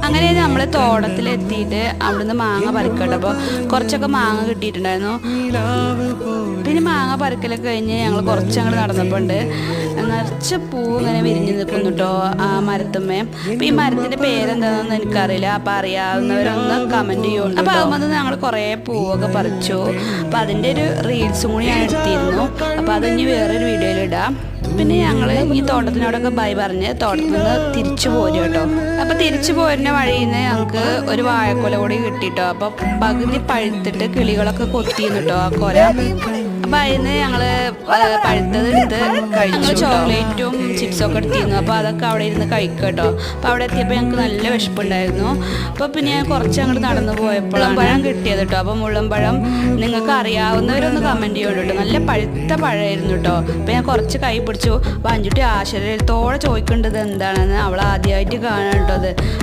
അങ്ങനെ നമ്മൾ തോട്ടത്തിലെത്തിയിട്ട് അവിടുന്ന് മാങ്ങ പറിക്കട്ടെ. അപ്പോൾ കുറച്ചൊക്കെ മാങ്ങ കിട്ടിയിട്ടുണ്ടായിരുന്നു. പിന്നെ മാങ്ങ പറിക്കലൊക്കെ കഴിഞ്ഞ് ഞങ്ങൾ കുറച്ചങ്ങോട്ട് നടന്നപ്പോൾ ഉണ്ട് നിറച്ച് പൂവ് ഇങ്ങനെ വിരിഞ്ഞ് നിൽക്കുന്നു കേട്ടോ ആ മരത്തുമ്മേ. അപ്പം ഈ മരത്തിൻ്റെ പേരെന്താണെന്ന് എനിക്കറിയില്ല. അപ്പം അറിയാവുന്നവരൊന്ന് കമൻറ്റ് ചെയ്യുള്ളൂ. അപ്പോൾ അതുമ്പോൾ ഞങ്ങൾ കുറേ പൂവൊക്കെ പറിച്ചു. അപ്പോൾ അതിൻ്റെ ഒരു റീൽസും കൂടി ഞാൻ എടുത്തിരുന്നു. അപ്പോൾ അതിനി വേറൊരു വീഡിയോയിലിടാം. പിന്നെ ഞങ്ങൾ ഈ തോട്ടത്തിനോടൊക്കെ ബൈ പറഞ്ഞ് തോട്ടത്തിൽ നിന്ന് തിരിച്ചു പോരും കേട്ടോ. അപ്പോൾ തിരിച്ചു പോരുന്ന വഴിയിൽ നിന്ന് ഞങ്ങൾക്ക് ഒരു വാഴക്കൊല കൂടി കിട്ടിട്ടോ. അപ്പോൾ പകുതി പഴുത്തിട്ട് കിളികളൊക്കെ കൊത്തിയിരുന്നു കേട്ടോ ആ കൊല. അപ്പം അതിന് ഞങ്ങൾ പഴുത്തത് എടുത്ത് കഴിച്ചു. ചോക്ലേറ്റും ചിപ്സൊക്കെ എടുത്തിരുന്നു. അപ്പോൾ അതൊക്കെ അവിടെ ഇരുന്ന് കഴിക്കുക കേട്ടോ. അപ്പോൾ അവിടെ എത്തിയപ്പോൾ ഞങ്ങൾക്ക് നല്ല വിശപ്പുണ്ടായിരുന്നു. അപ്പോൾ പിന്നെ ഞാൻ കുറച്ച് അങ്ങോട്ട് നടന്നു പോയപ്പോൾ പഴം കിട്ടിയത് കേട്ടോ. അപ്പോൾ മുള്ളൻപഴം നിങ്ങൾക്ക് അറിയാവുന്നവരൊന്ന് കമൻറ്റ് ചെയ്യുള്ളൂ കേട്ടോ. നല്ല പഴുത്ത പഴമായിരുന്നു കേട്ടോ. അപ്പോൾ ഞാൻ കുറച്ച് കൈ പിടിച്ചു. അപ്പോൾ അഞ്ചുട്ടി ആശ്ചര്യത്തോടെ ചോദിക്കേണ്ടത് എന്താണെന്ന് അവൾ ആദ്യമായിട്ട് കാണാൻ കേട്ടോ അത്.